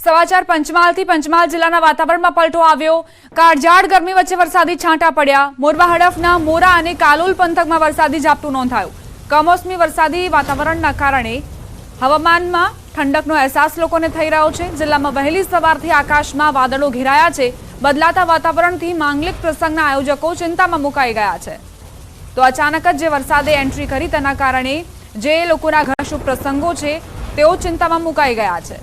સમાચાર પંચમહાલથી પંચમહાલ જિલ્લાના વાતાવરણમાં પલટો આવ્યો। કાળઝાળ ગરમી વચ્ચે વરસાદી છાંટા પડ્યા। મોરવા હડફના મોરા અને કાલોલ પંથકમાં વરસાદી ઝાપટું નોંધાયું। કમોસમી વરસાદી વાતાવરણના કારણે હવામાનમાં ઠંડકનો અહેસાસ લોકોને થઈ રહ્યો છે। જિલ્લામાં વહેલી સવારથી આકાશમાં વાદળો ઘેરાયા છે। બદલાતા વાતાવરણથી માંગલિક પ્રસંગના આયોજકો ચિંતામાં મુકાઈ ગયા છે। તો અચાનક જ જે વરસાદે એન્ટ્રી કરી તેના કારણે જે લોકોના ઘરના શુભ પ્રસંગો છે તેઓ ચિંતામાં મુકાઈ ગયા છે।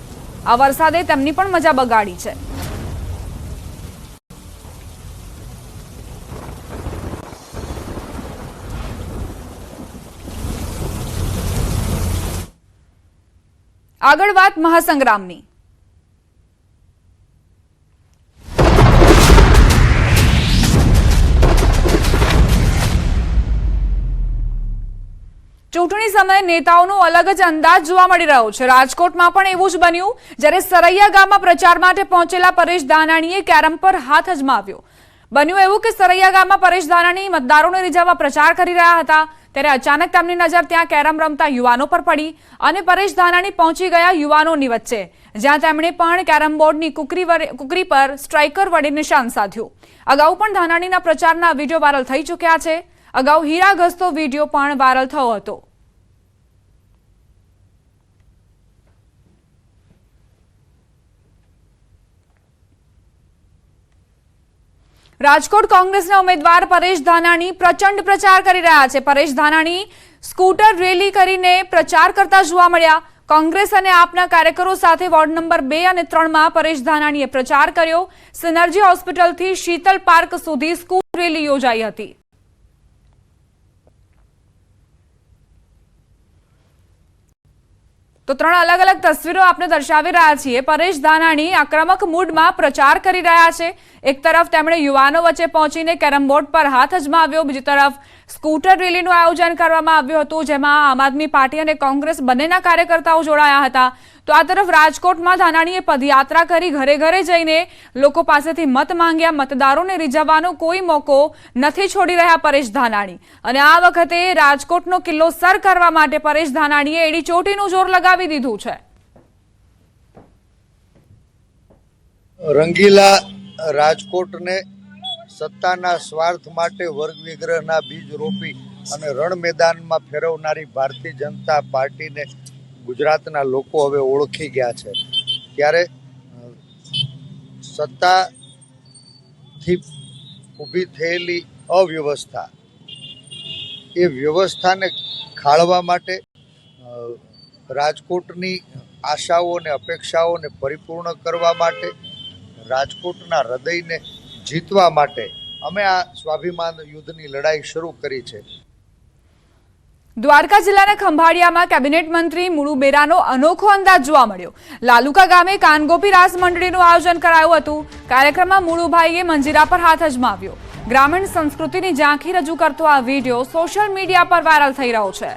આ વરસાદે તેમની પણ મજા બગાડી છે। આગળ વાત મહાસંગ્રામની। ચૂંટણી સમયે નેતાઓનો અલગ જ અંદાજ જોવા મળી રહ્યો છે। રાજકોટમાં પણ એવું જ બન્યું, જ્યારે સરૈયા ગામમાં પ્રચાર માટે પહોંચેલા પરેશ ધાનાણીએ કેરમ પર હાથ અજમાવ્યો। બન્યું એવું કે સરૈયા ગામમાં પરેશ ધાનાણી મતદારોને રીઝવવા પ્રચાર કરી રહ્યા હતા, ત્યારે અચાનક તેમની નજર ત્યાં કેરમ રમતા યુવાનો પર પડી અને પરેશ ધાનાણી પહોંચી ગયા યુવાનોની વચ્ચે, જ્યાં તેમણે પણ કેરમ બોર્ડની કુકરી પર સ્ટ્રાઇકર વડે નિશાન સાધ્યું। અગાઉ પણ ધાનાણીના પ્રચારના વિડીયો વાયરલ થઈ ચૂક્યા છે। અગાઉ હીરા ઘસતો વિડીયો પણ વાયરલ થયો હતો। રાજકોટ કોંગ્રેસના ઉમેદવાર પરેશ ધાનાણી પ્રચંડ પ્રચાર કરી રહ્યા છે। પરેશ ધાનાણી સ્કૂટર રેલી કરીને પ્રચાર કરતા જોવા મળ્યા। કોંગ્રેસ અને આપના કાર્યકરો સાથે વોર્ડ નંબર 2 અને 3 માં પરેશ ધાનાણીએ પ્રચાર કર્યો। સિનર્જી હોસ્પિટલથી શીતલ પાર્ક સુધી સ્કૂટર રેલી યોજાઈ હતી। તો 3 અલગ અલગ તસવીરો આપણે દર્શાવી રહ્યા છીએ। પરેશ ધાનાણી આક્રમક મૂડમાં પ્રચાર કરી રહ્યા છે। એક તરફ તેમણે યુવાનો વચ્ચે પહોંચીને કેરમ બોર્ડ પર હાથ અજમાવ્યો, બીજી તરફ સ્કૂટર રેલીનું આયોજન કરવામાં આવ્યું હતું, જેમાં આમ આદમી પાર્ટી અને કોંગ્રેસ બંનેના કાર્યકર્તાઓ જોડાયા હતા। તો આ તરફ રાજકોટમાં ધાનાણીએ પદયાત્રા કરી ઘરે ઘરે જઈને લોકો પાસેથી મત માંગ્યા। મતદારોને રીઝવવાનો કોઈ મોકો નથી છોડી રહ્યા પરેશ ધાનાણી, અને આ વખતે રાજકોટનો કિલ્લો સર કરવા માટે પરેશ ધાનાણીએ એડી ચોટીનું જોર લગાવી દીધું છે। રંગીલા રાજકોટને સત્તાના સ્વાર્થ માટે વર્ગ વિગ્રહના બીજ રોપી અને રણ મેદાનમાં ફેરવનારી ભારતીય જનતા પાર્ટીને ગુજરાતના લોકો હવે ઓળખી ગયા છે। ત્યારે સત્તાથી ઊભી થયેલી અવ્યવસ્થા, એ વ્યવસ્થાને ખાળવા માટે રાજકોટની આશાઓ અને અપેક્ષાઓને પરિપૂર્ણ કરવા માટે, રાજકોટના હૃદયને જીતવા માટે અમે આ સ્વાભિમાન યુદ્ધની લડાઈ શરૂ કરી છે। દ્વારકા જિલ્લાના ખંભાળિયામાં કેબિનેટ મંત્રી મુળુ બેરાનો અનોખો અંદાજ જોવા મળ્યો। લાલુકા ગામે કાનગોપી રાસ મંડળીનું આયોજન કરાયું હતું। કાર્યક્રમમાં મુળુભાઈએ મંજીરા પર હાથ અજમાવ્યો। ગ્રામીણ સંસ્કૃતિની ઝાંખી રજૂ કરતો આ વિડીયો સોશિયલ મીડિયા પર વાયરલ થઈ રહ્યો છે।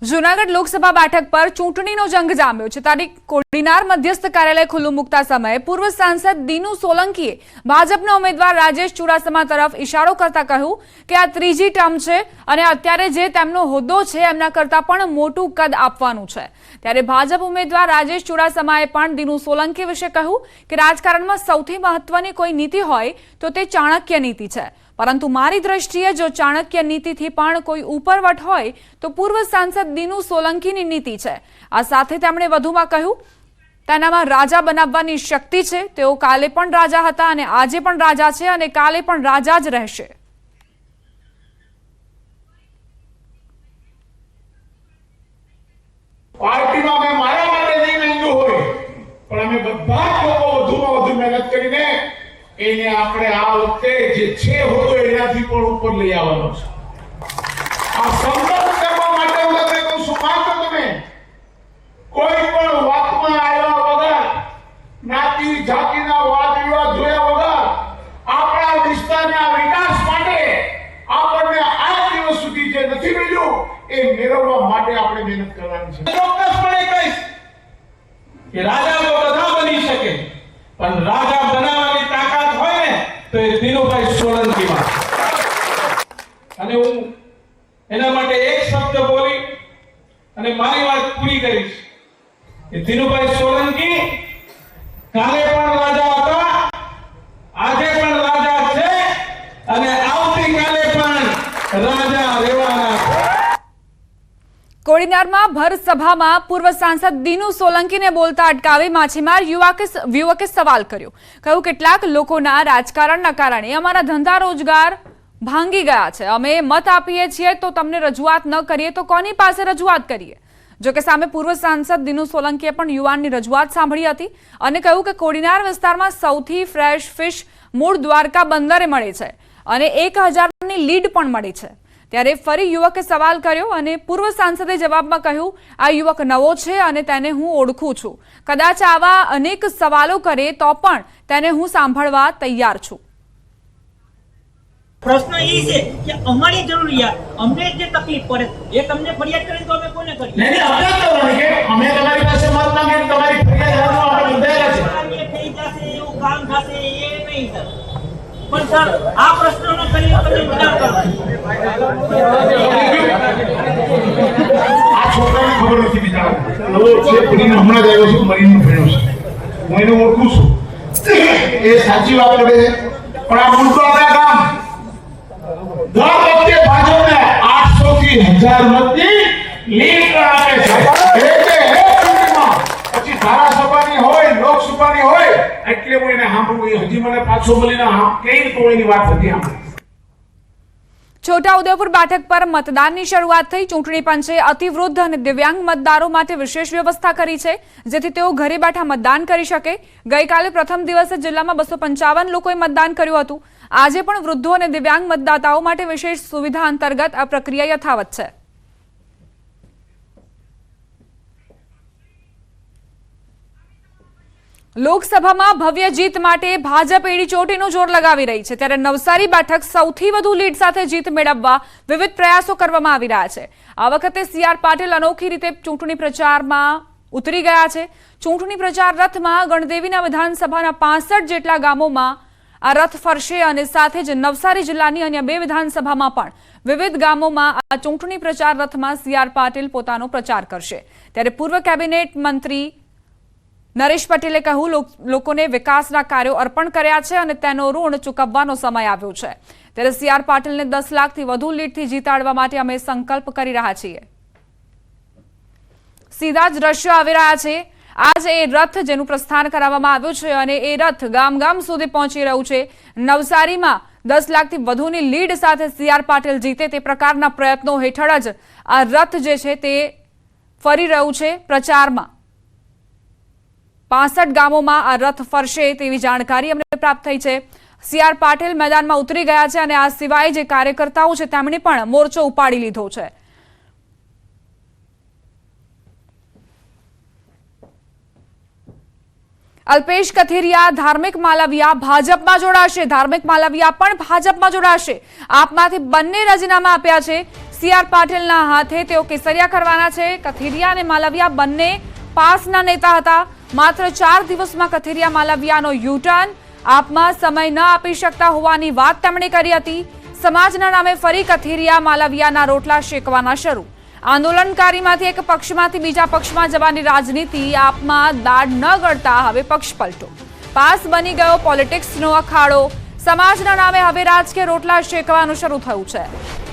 જૂનાગઢ લોકસભા બેઠક પર ચૂંટણીનો જંગ જામ્યો છે। તારીખ કોડીનાર મધ્યસ્થ કાર્યાલય ખુલ્લું મૂકતા સમયે પૂર્વ સાંસદ દીનુ સોલંકીએ ભાજપના ઉમેદવાર રાજેશ ચુડાસમા તરફ ઇશારો કરતા કહ્યું કે આ ત્રીજી ટર્મ છે અને અત્યારે જે તેમનો હોદ્દો છે એમના કરતાં પણ મોટું કદ આપવાનું છે। ત્યારે ભાજપ ઉમેદવાર રાજેશ ચુડાસમાએ પણ દીનુ સોલંકી વિશે કહ્યું કે રાજકારણમાં સૌથી મહત્વની કોઈ નીતિ હોય તો તે ચાણક્ય નીતિ છે, પરંતુ મારી દ્રષ્ટિએ જો ચાણક્ય નીતિથી પણ કોઈ ઉપરવટ હોય તો પૂર્વ સાંસદ દીનુ સોલંકીની નીતિ છે। આ સાથે તેમણે વધુમાં કહ્યું તેનામાં રાજા બનાવવાની શક્તિ છે। તેઓ કાલે પણ રાજા હતા અને આજે પણ રાજા છે અને કાલે પણ રાજા જ રહેશે। પાર્ટીમાં મેં મારા માટે નહીં માંગ્યું હોય એને આપણે આ વખતે જે છે હોતો એનાથી પણ ઉપર લઈ આવવાનો છે. આ સંકલ્પ કરવા માટે હું તમને કહું છું, માત્ર તમે કોઈ પણ વાતમાં આવ્યા વગર, જ્ઞાતિ જાતિના વાદ વિવાદ જોયા વગર આપણા વિસ્તારના વિકાસ માટે આપણને આ દિવસ સુધી જે નથી મળ્યું એ મેળવવા માટે આપણે મહેનત કરવાની છે. ચોક્કસપણે કહીશ કે રાજા તો બધા બની શકે, પણ રાજા બનાવવાની તાકાત હોય ને તો એ દિનુભાઈ સોલંકીમાં. અને હું એના માટે એક શબ્દ બોલી અને મારી વાત પૂરી કરીશ કે દિનુભાઈ સોલંકી કાલે પણ રાજા હતા, આજે પણ રાજા છે અને આવતીકાલે પણ રાજા રહેવાના છે. કોડીનારમાં ભર સભામાં પૂર્વ સાંસદ દીનુ સોલંકીને બોલતા અટકાવી માછીમાર યુવકે સવાલ કર્યો. કહ્યું, કેટલાક લોકોના રાજકારણના કારણે અમારા ધંધા રોજગાર ભાંગી ગયા છે. અમે મત આપીએ છીએ તો તમને રજૂઆત ન કરીએ તો કોની પાસે રજૂઆત કરીએ? જોકે સામે પૂર્વ સાંસદ દીનુ સોલંકીએ પણ યુવાનની રજૂઆત સાંભળી હતી અને કહ્યું કે કોડીનાર વિસ્તારમાં સૌથી ફ્રેશ ફિશ મૂળ દ્વારકા બંદરે મળે છે અને 1000ની લીડ પણ મળી છે. ત્યારે ફરી યુવકે સવાલ કર્યો અને પૂર્વ સાંસદે જવાબમાં કહ્યું, આ યુવક નવો છે અને તેને હું ઓળખું છું. કદાચ આવા અનેક સવાલો કરે તો પણ તેને હું સાંભળવા તૈયાર છું. પ્રશ્ન એ છે કે અમારી જરૂરિયાત, અમને જે તકલીફ પડે એ તમને ફરિયાદ કરે તો અમે કોને કરીએ? નહીં આપણે કરવાની કે અમે તમારી પાસે મત માંગીને તમારી ફરિયાદ આપવા આપણે બંધાયેલા છે. થઈ જશે એવું કામ થશે એ નહીં સર. પણ સર આ પ્રશ્નનો કરીને તમે વિચાર કરો. આ છોકરાને ખબર નથી બિચારા નવો છે, પડીને હમણાં જ આવ્યો છું, મરીનો ભણ્યો છે, હું એને ઓળખું છું. એ સાચી વાત કરે છે, પણ આ મૂળ તો આપણા ગામ દર વખતે ભાજપને 800 થી 1000 મતની લીડ આપે છે. પછી ધારાસભાની હોય, લોકસભાની હોય, એટલે હું એને સાંભળું. હજી મને પાછો મળીને કઈ તો એની વાત હતી સાંભળી. છોટાઉદેપુર બેઠક પર મતદાનની શરૂઆત થઈ. ચૂંટણી પંચે અતિવૃદ્ધ અને દિવ્યાંગ મતદારો માટે વિશેષ વ્યવસ્થા કરી છે, જેથી તેઓ ઘરે બેઠા મતદાન કરી શકે. ગઈકાલે પ્રથમ દિવસે જિલ્લામાં 255 લોકોએ મતદાન કર્યું હતું. આજે પણ વૃદ્ધો અને દિવ્યાંગ મતદાતાઓ માટે વિશેષ સુવિધા અંતર્ગત આ પ્રક્રિયા યથાવત છે. લોકસભામાં ભવ્ય જીત માટે ભાજપ એડી ચોટીનું જોર લગાવી રહી છે. ત્યારે નવસારી બેઠક સૌથી વધુ લીડ સાથે જીત મેળવવા વિવિધ પ્રયાસો કરવામાં આવી રહ્યા છે. આ વખતે CR પાટીલ અનોખી રીતે ચૂંટણી પ્રચારમાં ઉતરી ગયા છે. ચૂંટણી પ્રચાર રથમાં ગણદેવીના વિધાનસભાના 65 જેટલા ગામોમાં આ રથ ફરશે અને સાથે જ નવસારી જિલ્લાની અન્ય 2 વિધાનસભામાં પણ વિવિધ ગામોમાં આ ચૂંટણી પ્રચાર રથમાં CR પાટીલ પોતાનો પ્રચાર કરશે. ત્યારે પૂર્વ કેબિનેટ મંત્રી નરેશ પટેલે કહ્યું, લોકોને વિકાસના કાર્યો અર્પણ કર્યા છે અને તેનો ઋણ ચૂકવવાનો સમય આવ્યો છે. ત્યારે CR પાટીલને 10 લાખથી વધુ લીડથી જીતાડવા માટે અમે સંકલ્પ કરી રહ્યા છીએ. સીધા જ દ્રશ્યો આવી રહ્યા છે. આજ એ રથ જેનું પ્રસ્થાન કરાવવામાં આવ્યું છે અને એ રથ ગામ ગામ સુધી પહોંચી રહ્યું છે. નવસારીમાં 10 લાખથી વધુની લીડ સાથે CR પાટીલ જીતે તે પ્રકારના પ્રયત્નો હેઠળ જ આ રથ જે છે તે ફરી રહ્યું છે પ્રચારમાં. 65 ગામોમાં આ રથ ફરશે તેવી જાણકારી અમને પ્રાપ્ત થઈ છે. CR પાટીલ મેદાનમાં ઉતરી ગયા છે અને આ સિવાય જે કાર્યકર્તાઓ છે તેમણે પણ મોરચો ઉપાડી લીધો છે. અલ્પેશ કથિરિયા, ધાર્મિક માલવિયા ભાજપમાં જોડાશે. ધાર્મિક માલવિયા પણ ભાજપમાં જોડાશે. આપમાંથી બંને રાજીનામા આપ્યા છે. CR પાટીલના હાથે તેઓ કેસરિયા કરવાના છે. કથિરિયા અને માલવિયા બંને પાસના નેતા હતા. માત્ર 4 દિવસમાં કથિરિયા માલવિયાનો યુટર્ન. આપમાં સમય ન આપી શકતા હોવાની વાત તેમણે કરી હતી. સમાજના નામે ફરી કથિરિયા માલવિયાના રોટલા શેકવાના શરૂ. આંદોલનકારીમાંથી એક પક્ષમાંથી બીજા પક્ષમાં જવાની રાજનીતિ. આપમાં દાઢ ન ગળતા હવે પક્ષ પલટો. પાસ બની ગયો પોલિટિક્સનો અખાડો. સમાજના નામે હવે રાજકીય રોટલા શેકવાનું શરૂ થયું છે.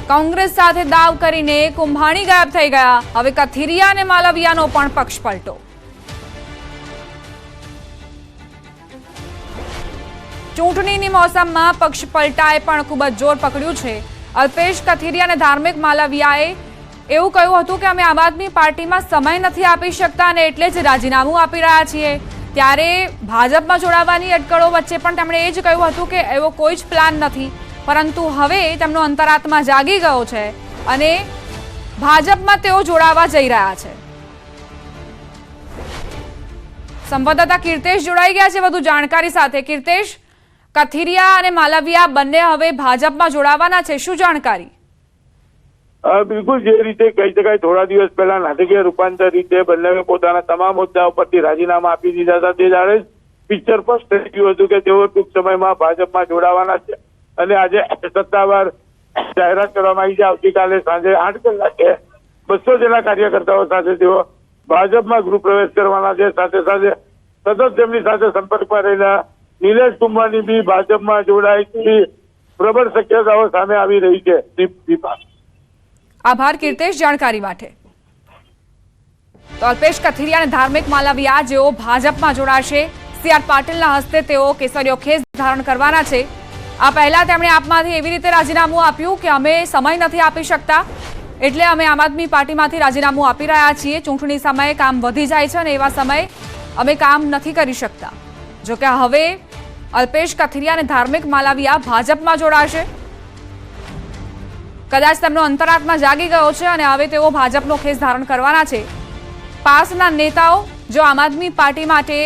કોંગ્રેસ સાથે દાવ કરીને કુંભાણી ગાયબ થઈ ગયા. હવે કથિરિયા અને માલવિયાનો પણ પક્ષ પલટો. ચૂંટણીની મોસમમાં પક્ષ પલટાએ પણ ખૂબ જ જોર પકડ્યું છે. અલ્પેશ કથિરિયા અને ધાર્મિક માલવિયાએ એવું કહ્યું હતું કે અમે આમ આદમી પાર્ટીમાં સમય નથી આપી શકતા અને એટલે જ રાજીનામું આપી રહ્યા છીએ. ત્યારે ભાજપમાં જોડાવાની અટકળો વચ્ચે પણ તેમણે એ જ કહ્યું હતું કે એવો કોઈ જ પ્લાન નથી, પરંતુ હવે તેમનો અંતરાત્મા જાગી ગયો છે અને ભાજપમાં તેઓ જોડાવા જઈ રહ્યા છે. સંવાદદાતા કીર્તેશ જોડાઈ ગયા છે વધુ જાણકારી સાથે. કીર્તેશ, કથિરિયા અને માલવિયા બંને હવે ભાજપમાં જોડાવાના છે, શું જાણકારી? બિલકુલ, જે રીતે કહી શકાય થોડા દિવસ પહેલા નાટકીય રૂપાંતર રીતે બંને પોતાના તમામ મુદ્દાઓ પરથી રાજીનામા આપી દીધા હતા. તે જાણે પિક્ચર પર થઈ ગયું હતું કે તેઓ ટૂંક સમયમાં ભાજપમાં જોડાવાના છે અને આજે સત્તાવાર જાહેરાત કરવામાં આવી છે. આવતીકાલે સાંજે 8 કલાકે 200 જેટલા કાર્યકર્તાઓ સાથે તેઓ ભાજપમાં ગૃહ પ્રવેશ કરવાના છે. સાથે સાથે સતત તેમની સાથે સંપર્કમાં રહેલા નિલેશ કુંભારની બી ભાજપમાં જોડાય તેવી પ્રબળ શક્યતાઓ સામે આવી રહી છે. દીપા, આભાર કીર્તેશ જાણકારી માટે. તો અલ્પેશ કથિરિયા અને ધાર્મિક માલવિયા જેઓ ભાજપમાં જોડાશે, CR પાટીલના હસ્તે તેઓ કેસરીયો ખેસ ધારણ કરવાના છે. આ પહેલા તેમણે આપમાંથી એવી રીતે રાજીનામું આપ્યું કે અમે સમય નથી આપી શકતા, એટલે અમે આમ આદમી પાર્ટીમાંથી રાજીનામું આપી રહ્યા છીએ. ચૂંટણી સમયે કામ વધી જાય છે અને એવા સમયે અમે કામ નથી કરી શકતા. જોકે હવે અલ્પેશ કથિરિયા અને ધાર્મિક માલવિયા ભાજપમાં જોડાશે. કદાચ તેમનો અંતરાત્મા જાગી ગયો છે અને હવે તેઓ ભાજપનો ખેસ ધારણ કરવાના છે. પાસના નેતાઓ જો આમ આદમી પાર્ટી માટે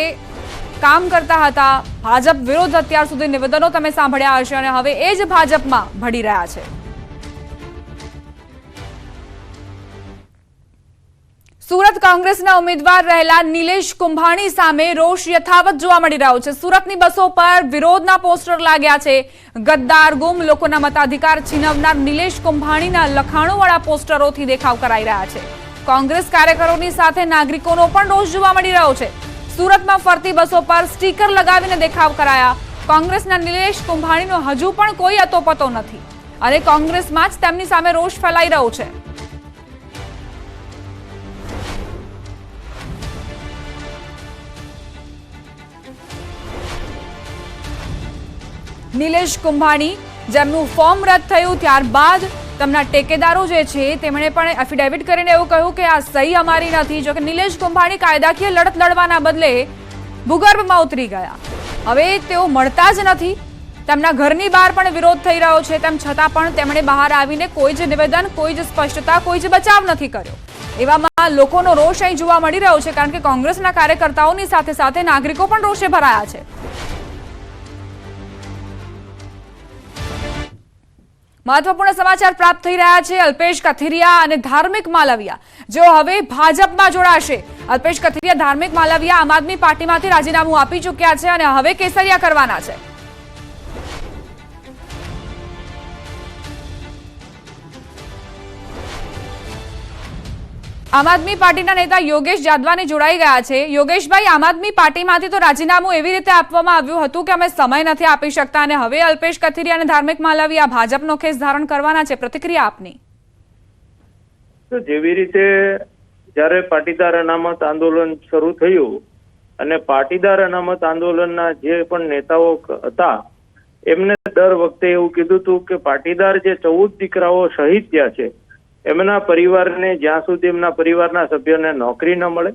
કામ કરતા હતા, ભાજપ વિરોધ અત્યાર સુધી નિવેદનો તમે સાંભળ્યા હશે અને હવે એ જ ભાજપમાં ભળી રહ્યા છે. સુરત કોંગ્રેસના ઉમેદવાર રહેલા નિલેશ કુંભાણી સામે રોષ યથાવત જોવા મળી રહ્યો છે. સુરતની બસો પર વિરોધના પોસ્ટર લાગ્યા છે. ગદ્દાર, ગુમ, લોકોના મતાધિકાર છીનવનાર નિલેશ કુંભાણીના લખાણોવાળા પોસ્ટરોથી દેખાવ કરાઈ રહ્યા છે. કોંગ્રેસ કાર્યકરોની સાથે નાગરિકોનો પણ રોષ જોવા મળી રહ્યો છે. સુરતમાં ફરતી બસો પર સ્ટીકર લગાવીને દેખાવ કરાયા. કોંગ્રેસના નિલેશ કુંભાણીનો હજુ પણ કોઈ અતોપતો નથી અને કોંગ્રેસમાં જ તેમની સામે રોષ ફેલાઈ રહ્યો છે. નિલેશ કુંભાણી જેમનું ફોર્મ રદ થયું ત્યારબાદ તેમના ટેકેદારો જે છે તેમણે પણ એફિડેવિટ કરીને એવું કહ્યું કે આ સહી અમારી નથી. જો કે નિલેશ કુંભાણી કાયદાકીય લડત લડવાના બદલે ભૂગર્ભમાં ઉતરી ગયા. હવે તેઓ મળતા જ નથી. તેમના ઘરની બહાર પણ વિરોધ થઈ રહ્યો છે. તેમ છતાં પણ તેમણે બહાર આવીને કોઈ જ નિવેદન, કોઈ જ સ્પષ્ટતા, કોઈ જ બચાવ નથી કર્યો. એવામાં લોકોનો રોષ અહીં જોવા મળી રહ્યો છે, કારણ કે કોંગ્રેસના કાર્યકર્તાઓની સાથે સાથે નાગરિકો પણ રોષે ભરાયા છે. મહત્વપૂર્ણ સમાચાર પ્રાપ્ત થઈ રહ્યા છે. અલ્પેશ કથિરિયા અને ધાર્મિક માલવિયા જેઓ હવે ભાજપમાં જોડાશે. અલ્પેશ કથિરિયા, ધાર્મિક માલવિયા આમ આદમી પાર્ટીમાંથી રાજીનામું આપી ચૂક્યા છે અને હવે કેસરિયા કરવાના છે. આમ આદમી પાર્ટીના નેતા યોગેશ જાદવાની જોડાઈ ગયા છે. યોગેશભાઈ, આમ આદમી પાર્ટીમાંથી તો રાજીનામું એવી રીતે આપવામાં આવ્યું હતું કે અમે સમય નથી આપી શકતા અને હવે અલ્પેશ કથિરિયા અને ધાર્મિક માલવિયા ભાજપનો ખેસ ધારણ કરવાના છે. પ્રતિક્રિયા આપની. તો જેવી રીતે જ્યારે પાટીદાર અનામત આંદોલન શરૂ થયું અને પાટીદાર અનામત આંદોલનના જે પણ નેતાઓ હતા એમને દર વખતે એવું કીધું હતું કે પાટીદાર જે 14 દીકરાઓ શહીદ થયા છે એમના પરિવારને જ્યાં સુધી એમના પરિવારના સભ્યોને નોકરી ન મળે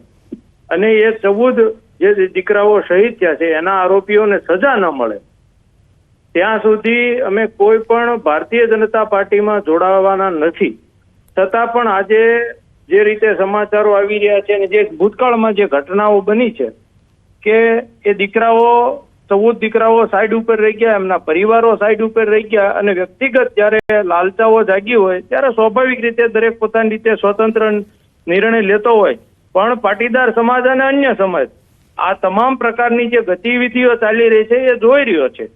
અને એ 14 જે દીકરાઓ શહીદ થયા છે એના આરોપીઓને સજા ન મળે ત્યાં સુધી અમે કોઈ પણ ભારતીય જનતા પાર્ટીમાં જોડાવાના નથી. છતાં પણ આજે જે રીતે સમાચારો આવી રહ્યા છે અને જે ભૂતકાળમાં જે ઘટનાઓ બની છે કે એ દીકરાઓ 14 દીકરાઓ સાઈડ ઉપર રહી ગયા, એમના પરિવારો સાઈડ ઉપર રહી ગયા અને વ્યક્તિગત જ્યારે લાલચાઓ જાગી હોય ત્યારે સ્વાભાવિક રીતે દરેક પોતાની રીતે સ્વતંત્ર નિર્ણય લેતો હોય, પણ પાટીદાર સમાજ અને અન્ય સમાજ આ તમામ પ્રકારની જે ગતિવિધિઓ ચાલી રહી છે એ જોઈ રહ્યો છે.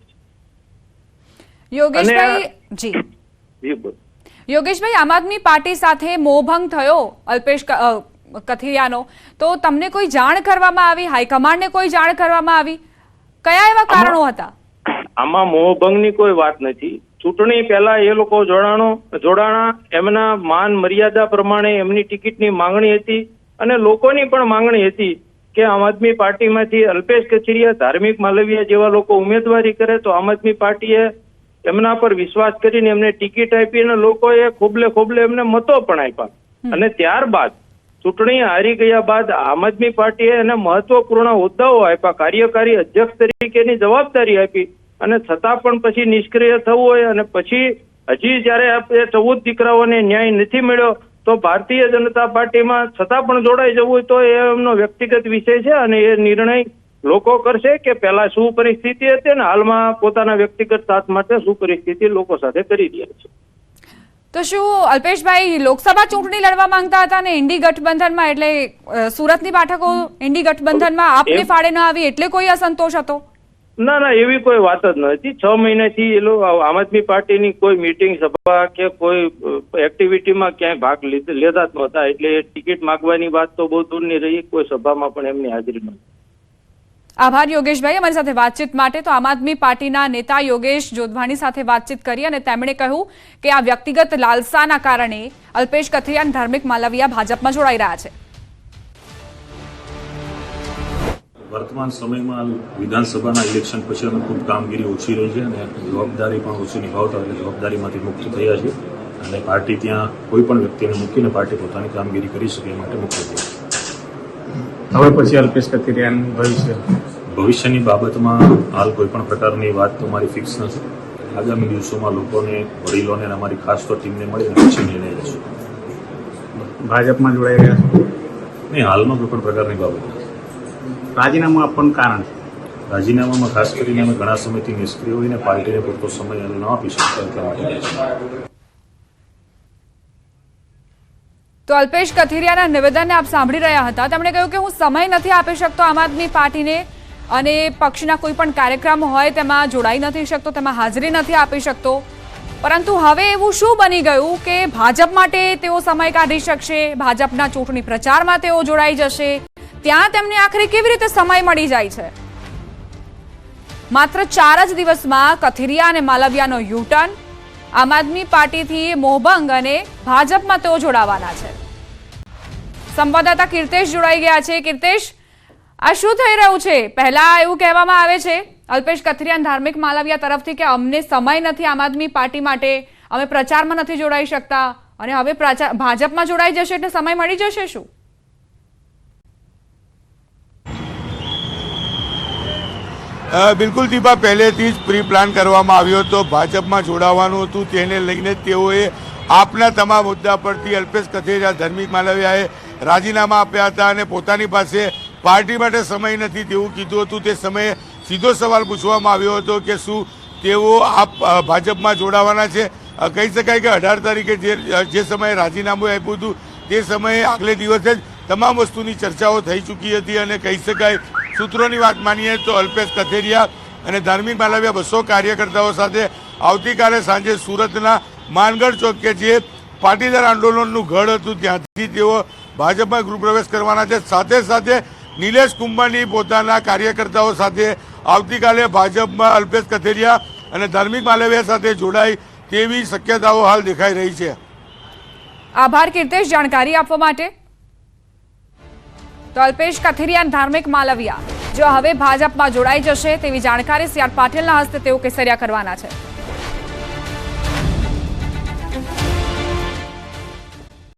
યોગેશભાઈ, આમ આદમી પાર્ટી સાથે મોહભંગ થયો અલ્પેશ કથિરિયાનો, તો તમને કોઈ જાણ કરવામાં આવી? હાઈકમાન્ડને કોઈ જાણ કરવામાં આવી? કયા એવા કારણો હતા? આમાં મોહભંગની કોઈ વાત નથી. ચૂંટણી પહેલા એ લોકો જોડાણા, એમના માન મર્યાદા પ્રમાણે એમની ટિકિટની માંગણી હતી અને લોકોની પણ માંગણી હતી કે આમ આદમી પાર્ટીમાંથી અલ્પેશ કથિરિયા, ધાર્મિક માલવિયા જેવા લોકો ઉમેદવારી કરે તો આમ આદમી પાર્ટીએ એમના પર વિશ્વાસ કરીને એમને ટિકિટ આપી અને લોકોએ ખોબલે ખોબલે એમને મતો પણ આપ્યા. અને ત્યારબાદ ચૂંટણી હારી ગયા બાદ આમ આદમી પાર્ટીએ એને મહત્વપૂર્ણ હોદ્દાઓ આપ્યા, કાર્યકારી અધ્યક્ષ તરીકેની જવાબદારી આપી, અને છતાં પણ પછી નિષ્ક્રિય થવું હોય અને પછી હજી જયારે આપણે 14 દીકરાઓને ન્યાય નથી મળ્યો તો ભારતીય જનતા પાર્ટીમાં છતાં પણ જોડાઈ જવું હોય તો એ એમનો વ્યક્તિગત વિષય છે, અને એ નિર્ણય લોકો કરશે કે પહેલા શું પરિસ્થિતિ હતી અને હાલમાં પોતાના વ્યક્તિગત સાથ માટે શું પરિસ્થિતિ લોકો સાથે કરી રહ્યા છે. તો શું અલ્પેશભાઈ લોકસભા ચૂંટણી લડવા માંગતા હતા અને ઇન્ડી ગઠબંધનમાં એટલે સુરતની બેઠકો ઇન્ડી ગઠબંધનમાં આપને ફાળે ન આવી એટલે કોઈ અસંતોષ હતો? ના, એવી કોઈ વાત જ નથી. 6 મહિનાથી એ લોકો આમ આદમી પાર્ટીની કોઈ મીટિંગ, સભા કે કોઈ એક્ટિવિટીમાં ક્યાંય ભાગ લેતા જ નહોતા, એટલે ટિકિટ માંગવાની વાત તો બહુ દૂરની રહી, કોઈ સભામાં પણ એમની હાજરી નહોતી. આભાર યોગેશભાઈ અમારી સાથે વાતચીત માટે. તો આમ આદમી પાર્ટીના નેતા યોગેશ જોધવાણી સાથે વાતચીત કરી અને તેમણે કહ્યું કે આ વ્યક્તિગત લાલસાના કારણે અલ્પેશ કથિરિયા અને ધાર્મિક માલવિયા ભાજપમાં જોડાઈ રહ્યા છે. વર્તમાન સમયમાં વિધાનસભાના ઇલેક્શન પછી અમે ખૂબ કામગીરી ઓછી રહી છે અને જવાબદારી પણ ઓછી નિભાવતા, એટલે જવાબદારીમાંથી મુક્ત થયા છે અને પાર્ટી ત્યાં કોઈ પણ વ્યક્તિને મૂકીને પાર્ટી પોતાની કામગીરી કરી શકે એ માટે મુક્ત થઈ. હવે પછી અલ્પેશ કથિરિયાનું ભવિષ્યની બાબતમાં હાલ કોઈ પણ પ્રકારની વાત તો મારી ફિક્સ નથી. આગામી દિવસોમાં લોકોને, વડીલોને અને અમારી ખાસ તો ટીમને મળીને પછી નિર્ણય લેશું. ભાજપમાં જોડાઈ રહ્યા નહીં, હાલમાં કોઈ પણ પ્રકારની બાબત નથી. રાજીનામું આપવાનું કારણ? રાજીનામામાં ખાસ કરીને અમે ઘણા સમયથી નિષ્ક્રિય હોઈને પાર્ટીને પૂરતો સમય ન આપી શકતા એટલા માટે. તો અલ્પેશ કથિરિયાના નિવેદનને આપ સાંભળી રહ્યા હતા. તેમણે કહ્યું કે હું સમય નથી આપી શકતો આમ આદમી પાર્ટીને, અને પક્ષના કોઈ પણ કાર્યક્રમ હોય તેમાં જોડાઈ નથી શકતો, તેમાં હાજરી નથી આપી શકતો. પરંતુ હવે એવું શું બની ગયું કે ભાજપ માટે તેઓ સમય કાઢી શકશે, ભાજપના ચૂંટણી પ્રચારમાં તેઓ જોડાઈ જશે, ત્યાં તેમને આખરે કેવી રીતે સમય મળી જાય છે? માત્ર 4 જ દિવસમાં કથિરિયા અને માલવિયાનો યુટર્ન, આમ આદમી પાર્ટીથી મોહભંગ અને ભાજપમાં તેઓ જોડાવાના છે. સંવાદદાતા કીર્તેશ જોડાઈ ગયા છે. કીર્તેશ, આ શું થઈ રહ્યું છે? પહેલા એવું કહેવામાં આવે છે અલ્પેશ કથિરિયા અને ધાર્મિક માલવિયા તરફથી કે અમને સમય નથી આમ આદમી પાર્ટી માટે, અમે પ્રચારમાં નથી જોડાઈ શકતા, અને હવે ભાજપમાં જોડાઈ જશે એટલે સમય મળી જશે. શું બિલકુલ દીપા, પહેલેથી જ પ્રી પ્લાન કરવામાં આવ્યો હતો. ભાજપમાં જોડાવાનું હતું, તેને લઈને તેઓએ આપના તમામ મુદ્દા પરથી અલ્પેશ કથિરિયા, ધાર્મિક માલવિયાએ રાજીનામા આપ્યા હતા અને પોતાની પાસે પાર્ટી માટે સમય નથી તેવું કીધું હતું. તે સમયે સીધો સવાલ પૂછવામાં આવ્યો હતો કે શું તેઓ આપ ભાજપમાં જોડાવાના છે. કહી શકાય કે 18 તારીખે જે સમયે રાજીનામું આપ્યું હતું તે સમયે આગલે દિવસે જ તમામ વસ્તુની ચર્ચાઓ થઈ ચૂકી હતી, અને કહી શકાય સૂત્રોની વાત માનીએ તો અલ્પેશ કથિરિયા અને ધાર્મિક માલવિયા 200 કાર્યકર્તાઓ સાથે આવતીકાલે સાંજે સુરતના માનગઢ ચોક કે જે પાટીદાર આંદોલનનું ગઢ હતું ત્યાંથી તેઓ ભાજપમાં ગૃહ પ્રવેશ કરવાના છે. સાથે સાથે નિલેશ કુંભાની પોતાના કાર્યકર્તાઓ સાથે આવતીકાલે ભાજપમાં અલ્પેશ કથિરિયા અને ધાર્મિક માલવિયા સાથે જોડાય તેવી શક્યતાઓ હાલ દેખાઈ રહી છે. આભાર કીર્તેશ જાણકારી આપવા માટે. તો અલ્પેશ કથિરિયા અને ધાર્મિક માલવિયા જો હવે ભાજપમાં જોડાઈ જશે તેવી જાણકારી CR પાટીલના હસ્તે તેઓ કેસરિયા કરવાના છે.